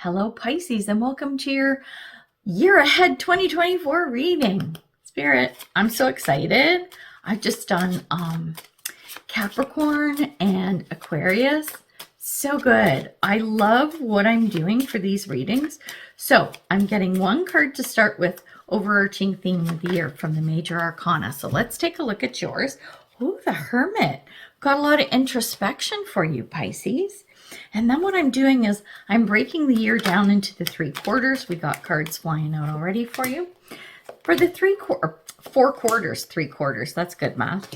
Hello, Pisces, and welcome to your year ahead 2024 reading. Spirit, I'm so excited. I've just done Capricorn and Aquarius. So good. I love what I'm doing for these readings. So I'm getting one card to start with, overarching theme of the year from the major arcana. So let's take a look at yours. Oh, the Hermit. Got a lot of introspection for you, Pisces. And then what I'm doing is I'm breaking the year down into the 3 quarters. We got cards flying out already for you. For the 4 quarters, 3 quarters, that's good math.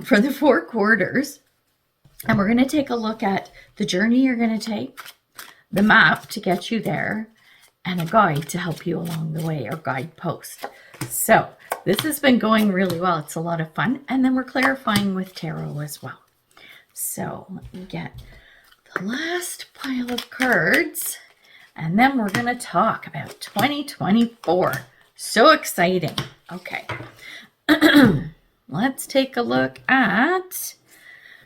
For the 4 quarters, and we're going to take a look at the journey you're going to take, the map to get you there, and a guide to help you along the way, or guidepost. So this has been going really well. It's a lot of fun. And then we're clarifying with tarot as well. So let me get the last pile of cards, and then we're going to talk about 2024. So exciting. Okay. Let's take a look at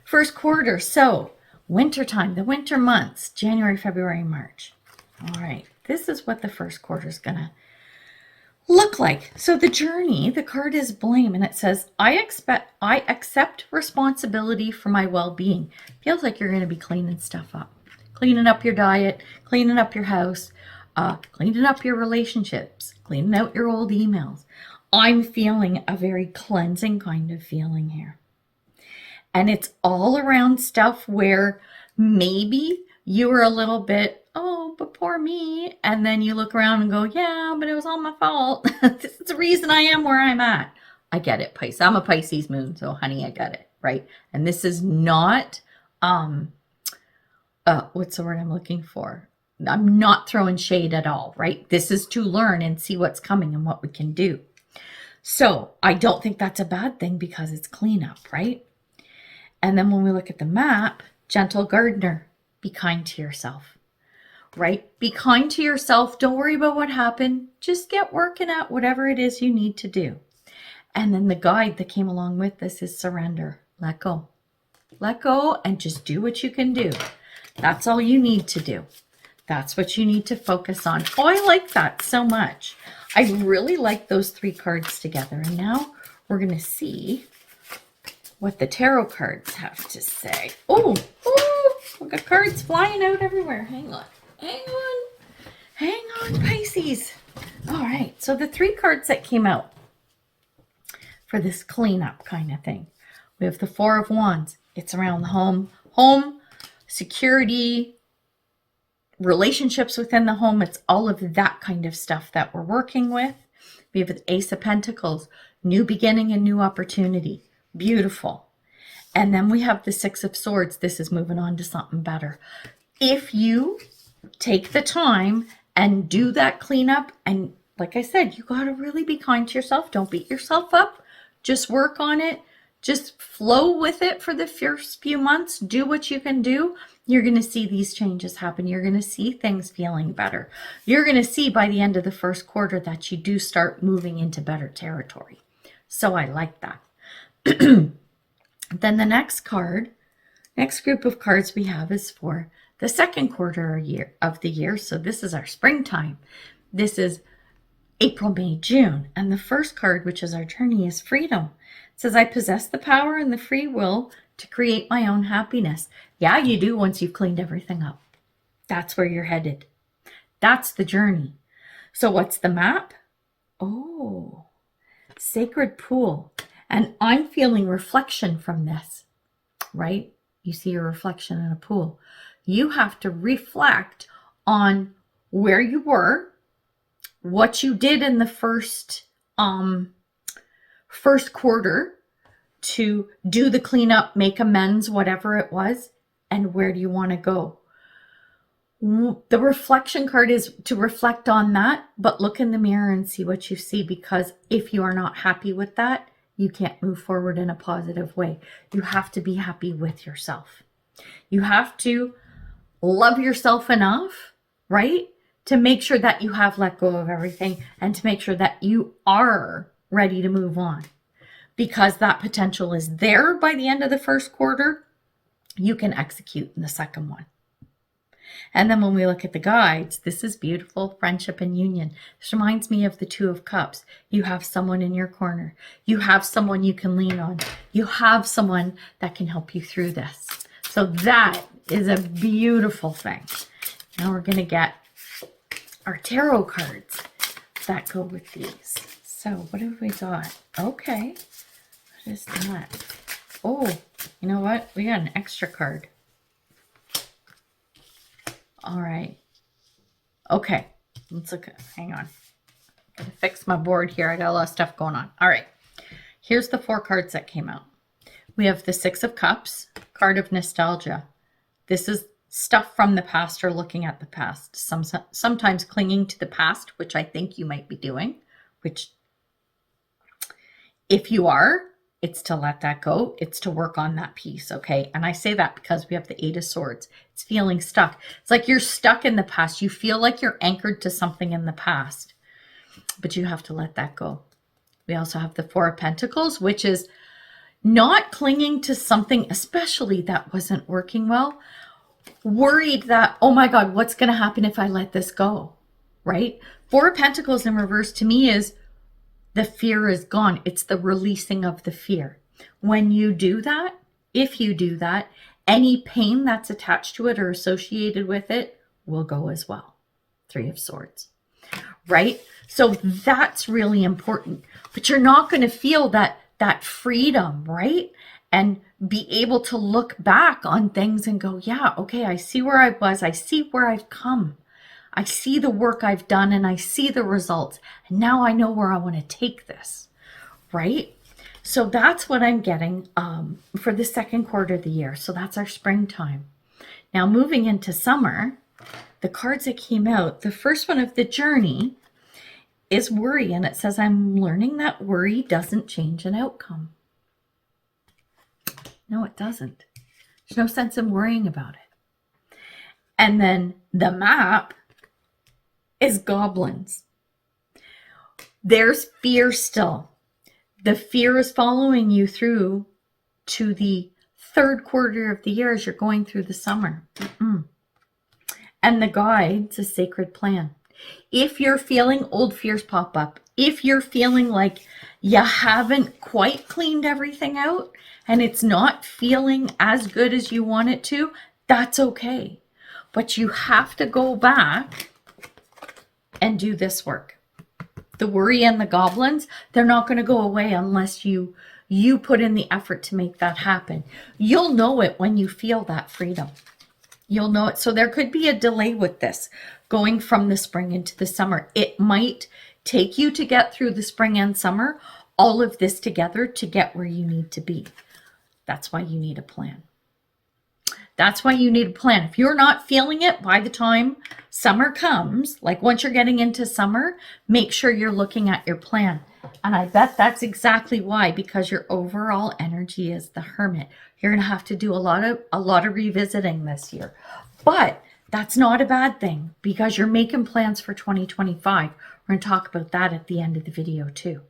first quarter. So wintertime, the winter months, January, February, March. All right. This is what the first quarter is going to look like. So the journey, the card is blame, and it says, I accept responsibility for my well-being. Feels like you're going to be cleaning stuff up. Cleaning up your diet, cleaning up your house, cleaning up your relationships, cleaning out your old emails. I'm feeling a very cleansing kind of feeling here. And it's all around stuff where maybe you were a little bit, oh, but poor me. And then you look around and go, yeah, but it was all my fault. This is the reason I am where I'm at. I get it, Pisces. I'm a Pisces moon, so honey, I get it, right? And this is not, what's the word I'm looking for? I'm not throwing shade at all, right? This is to learn and see what's coming and what we can do. So I don't think that's a bad thing because it's cleanup, right? And then when we look at the map, gentle gardener, be kind to yourself, right? Be kind to yourself. Don't worry about what happened. Just get working at whatever it is you need to do. And then the guide that came along with this is surrender. Let go. Let go and just do what you can do. That's all you need to do. That's what you need to focus on. Oh, I like that so much. I really like those 3 cards together. And now we're going to see what the tarot cards have to say. Oh, we got cards flying out everywhere. Hang on. Hang on, Pisces. All right. So the 3 cards that came out for this cleanup kind of thing. We have the 4 of Wands. It's around the home, security, relationships within the home. It's all of that kind of stuff that we're working with. We have the Ace of Pentacles, new beginning and new opportunity. Beautiful. And then we have the 6 of Swords. This is moving on to something better. If you take the time and do that cleanup, and like I said, you got to really be kind to yourself. Don't beat yourself up. Just work on it. Just flow with it for the first few months. Do what you can do. You're going to see these changes happen. You're going to see things feeling better. You're going to see by the end of the first quarter that you do start moving into better territory. So I like that. Then the next group of cards we have is for the second quarter of the year. So this is our springtime. This is April, May, June. And the first card, which is our journey, is freedom. It says, I possess the power and the free will to create my own happiness. Yeah, you do once you've cleaned everything up. That's where you're headed. That's the journey. So what's the map? Oh, sacred pool. And I'm feeling reflection from this, right? You see your reflection in a pool. You have to reflect on where you were, what you did in the first quarter to do the cleanup, make amends, whatever it was, and where do you want to go? The reflection card is to reflect on that, but look in the mirror and see what you see, because if you are not happy with that, you can't move forward in a positive way. You have to be happy with yourself. You have to love yourself enough, right, to make sure that you have let go of everything and to make sure that you are ready to move on, because that potential is there by the end of the first quarter. You can execute in the second one. And then when we look at the guides, this is beautiful, friendship and union. This reminds me of the Two of Cups. You have someone in your corner. You have someone you can lean on. You have someone that can help you through this. So that is a beautiful thing. Now we're going to get our tarot cards that go with these. So what have we got? Okay. What is that? Oh, you know what? We got an extra card. All right. Okay. Let's look at, hang on. I'm going to fix my board here. I got a lot of stuff going on. All right. Here's the 4 cards that came out. We have the 6 of Cups, card of nostalgia. This is stuff from the past or looking at the past. Sometimes clinging to the past, which I think you might be doing, which if you are, it's to let that go. It's to work on that piece, okay? And I say that because we have the 8 of Swords. It's feeling stuck. It's like you're stuck in the past. You feel like you're anchored to something in the past, but you have to let that go. We also have the 4 of Pentacles, which is not clinging to something, especially that wasn't working well. Worried that, oh my God, what's going to happen if I let this go, right? 4 of Pentacles in reverse to me is the fear is gone. It's the releasing of the fear. When you do that, if you do that, any pain that's attached to it or associated with it will go as well. 3 of Swords, right? So that's really important. But you're not going to feel that freedom, right? And be able to look back on things and go, yeah, okay, I see where I was. I see where I've come. I see the work I've done and I see the results. And now I know where I want to take this, right? So that's what I'm getting for the second quarter of the year. So that's our springtime. Now moving into summer, the cards that came out, the first one of the journey is worry. And it says, I'm learning that worry doesn't change an outcome. No, it doesn't. There's no sense in worrying about it. And then the map is goblins. There's fear still. The fear is following you through to the third quarter of the year as you're going through the summer. And the guide's a sacred plan. If you're feeling old fears pop up, if you're feeling like you haven't quite cleaned everything out and it's not feeling as good as you want it to, that's okay. But you have to go back and do this work. The worry and the goblins, they're not going to go away unless you put in the effort to make that happen. You'll know it when you feel that freedom. You'll know it. So there could be a delay with this going from the spring into the summer. It might take you to get through the spring and summer, all of this together to get where you need to be. That's why you need a plan. That's why you need a plan. If you're not feeling it by the time summer comes, like once you're getting into summer, make sure you're looking at your plan. And I bet that's exactly why, because your overall energy is the Hermit. You're going to have to do a lot of revisiting this year. But that's not a bad thing because you're making plans for 2025. We're going to talk about that at the end of the video too.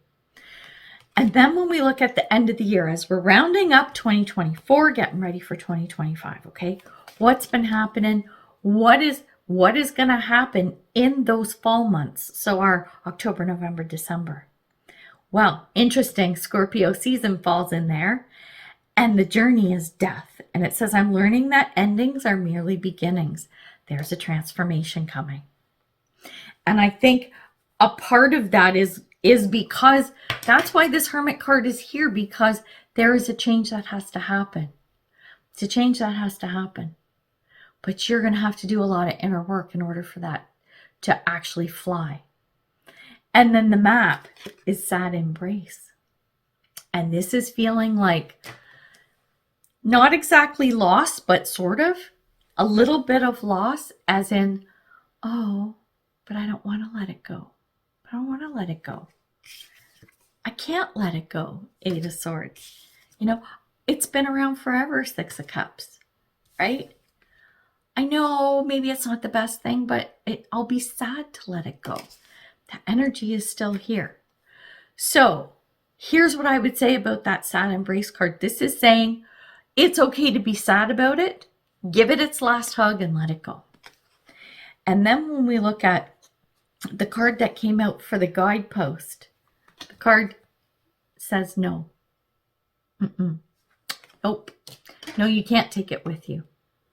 And then when we look at the end of the year, as we're rounding up 2024, getting ready for 2025, okay? What's been happening? What is going to happen in those fall months? So our October, November, December. Well, interesting, Scorpio season falls in there. And the journey is death. And it says, I'm learning that endings are merely beginnings. There's a transformation coming. And I think a part of that is because that's why this Hermit card is here, because there is a change that has to happen. It's a change that has to happen. But you're going to have to do a lot of inner work in order for that to actually fly. And then the map is sad embrace. And this is feeling like not exactly loss, but sort of a little bit of loss, as in, oh, but I don't want to let it go. I don't want to let it go. I can't let it go, 8 of Swords. You know, it's been around forever, 6 of Cups, right? I know maybe it's not the best thing, but I'll be sad to let it go. That energy is still here. So here's what I would say about that sad embrace card. This is saying it's okay to be sad about it. Give it its last hug and let it go. And then when we look at the card that came out for the guidepost, the card says no. Nope. No, you can't take it with you.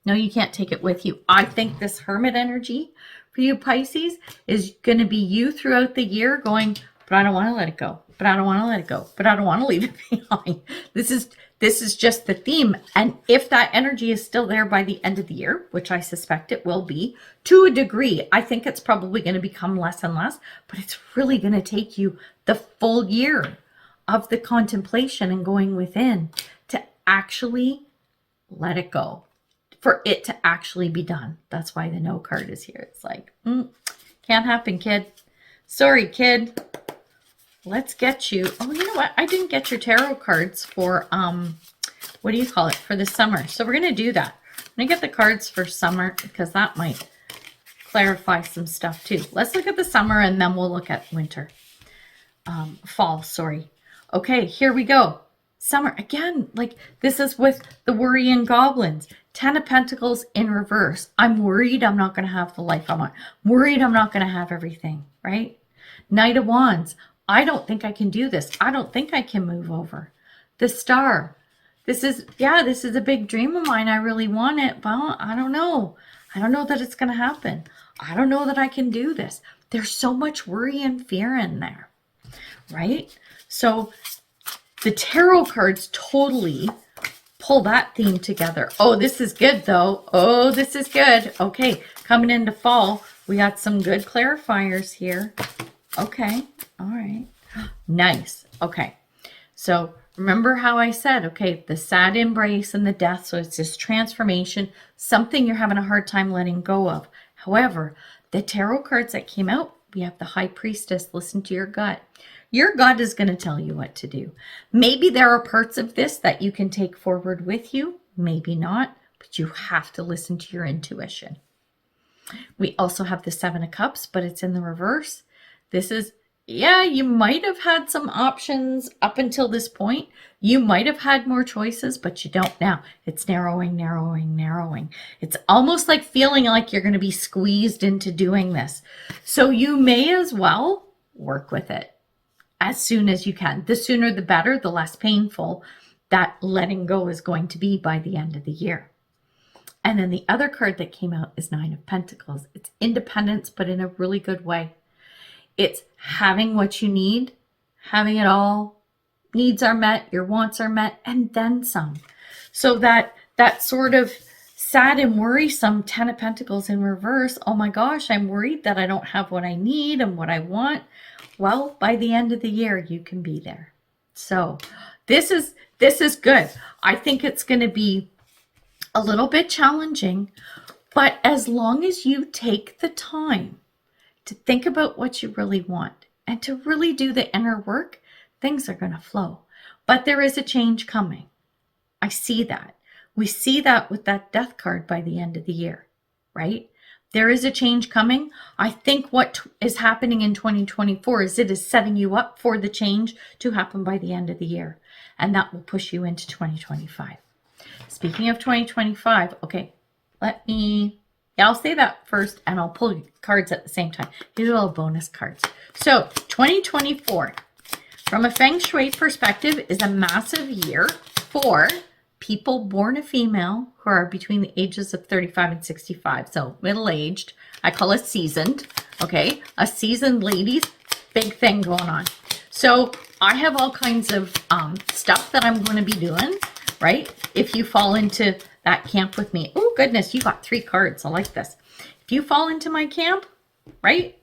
No, you can't take it with you. I think this Hermit energy for you Pisces is going to be you throughout the year going, but I don't want to let it go. But I don't want to let it go. But I don't want to leave it behind. This is just the theme. And if that energy is still there by the end of the year, which I suspect it will be, to a degree, I think it's probably going to become less and less, but it's really going to take you the full year of the contemplation and going within to actually let it go, for it to actually be done. That's why the no card is here. It's like, can't happen, kid. Sorry, kid. Let's get you. Oh, you know what? I didn't get your tarot cards for, what do you call it? For the summer. So we're going to do that. I'm going to get the cards for summer because that might clarify some stuff too. Let's look at the summer and then we'll look at winter. Fall, sorry. Okay, here we go. Summer. Again, like this is with the worrying goblins. 10 of Pentacles in reverse. I'm worried I'm not going to have the life I want. I'm worried I'm not going to have everything, right? Knight of Wands. I don't think I can do this. I don't think I can move over. The Star. This is a big dream of mine. I really want it. Well, I don't know. I don't know that it's going to happen. I don't know that I can do this. There's so much worry and fear in there, right? So the tarot cards totally pull that theme together. Oh, this is good though. Oh, this is good. Okay, coming into fall, we got some good clarifiers here. Okay, all right. Nice. Okay, so remember how I said, okay, the sad embrace and the death. So it's this transformation, something you're having a hard time letting go of. However, the tarot cards that came out, we have the High Priestess. Listen to your gut. Your gut is going to tell you what to do. Maybe there are parts of this that you can take forward with you. Maybe not, but you have to listen to your intuition. We also have the Seven of Cups, but it's in the reverse. This is, you might have had some options up until this point. You might have had more choices, but you don't now. It's narrowing, narrowing, narrowing. It's almost like feeling like you're going to be squeezed into doing this. So you may as well work with it as soon as you can. The sooner the better, the less painful that letting go is going to be by the end of the year. And then the other card that came out is Nine of Pentacles. It's independence, but in a really good way. It's having what you need, having it all. Needs are met, your wants are met, and then some. So that sort of sad and worrisome 10 of Pentacles in reverse. Oh my gosh, I'm worried that I don't have what I need and what I want. Well, by the end of the year, you can be there. So this is good. I think it's going to be a little bit challenging, but as long as you take the time to think about what you really want and to really do the inner work, things are going to flow. But there is a change coming. I see that. We see that with that death card by the end of the year, right? There is a change coming. I think what is happening in 2024 is it is setting you up for the change to happen by the end of the year. And that will push you into 2025. Speaking of 2025, okay, I'll say that first and I'll pull cards at the same time. These are all bonus cards. So 2024, from a Feng Shui perspective, is a massive year for people born a female who are between the ages of 35 and 65. So middle-aged. I call it seasoned. Okay, a seasoned ladies, big thing going on. So I have all kinds of stuff that I'm going to be doing, right? If you fall into that camp with me. Oh, goodness, you got 3 cards. I like this. If you fall into my camp, right?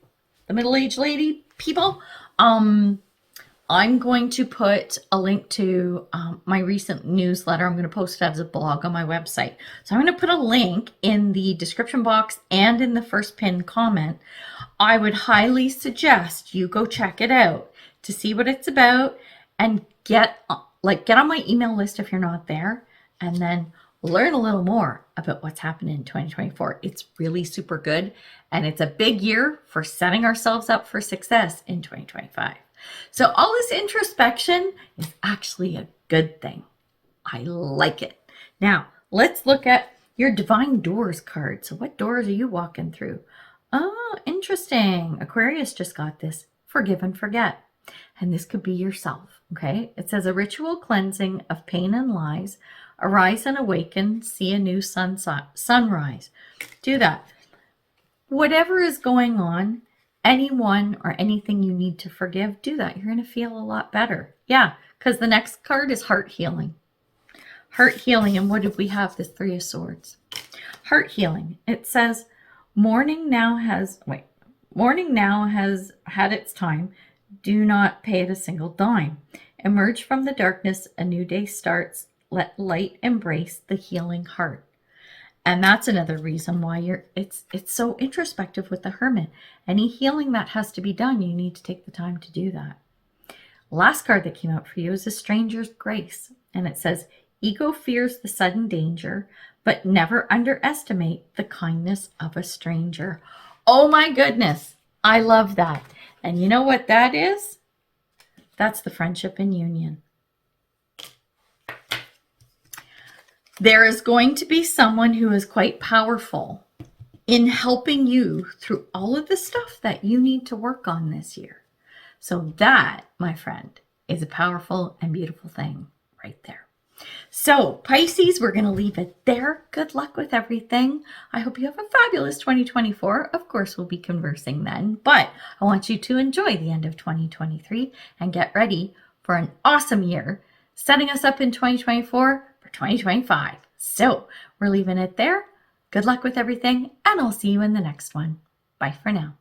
The middle-aged lady people, I'm going to put a link to my recent newsletter. I'm going to post it as a blog on my website. So I'm going to put a link in the description box and in the first pinned comment. I would highly suggest you go check it out to see what it's about and get on my email list if you're not there, and then learn a little more about what's happening in 2024. It's really super good, and it's a big year for setting ourselves up for success in 2025. So all this introspection is actually a good thing. I like it. Now, let's look at your Divine Doors card. So what doors are you walking through? Oh, interesting. Aquarius just got this. Forgive and forget. And this could be yourself, okay? It says a ritual cleansing of pain and lies. Arise and awaken. See a new sunrise. Do that. Whatever is going on, anyone or anything you need to forgive, do that. You're going to feel a lot better. Yeah, because the next card is heart healing. Heart healing. And what did we have? This Three of Swords. Heart healing. It says, mourning now has had its time. Do not pay it a single dime. Emerge from the darkness. A new day starts. Let light embrace the healing heart. And that's another reason why it's so introspective with the Hermit. Any healing that has to be done, you need to take the time to do that. Last card that came out for you is a Stranger's Grace. And it says, ego fears the sudden danger, but never underestimate the kindness of a stranger. Oh my goodness. I love that. And you know what that is? That's the friendship and union. There is going to be someone who is quite powerful in helping you through all of the stuff that you need to work on this year. So that, my friend, is a powerful and beautiful thing right there. So Pisces, we're going to leave it there. Good luck with everything. I hope you have a fabulous 2024. Of course, we'll be conversing then, but I want you to enjoy the end of 2023 and get ready for an awesome year, setting us up in 2024 for 2025. So we're leaving it there. Good luck with everything, and I'll see you in the next one. Bye for now.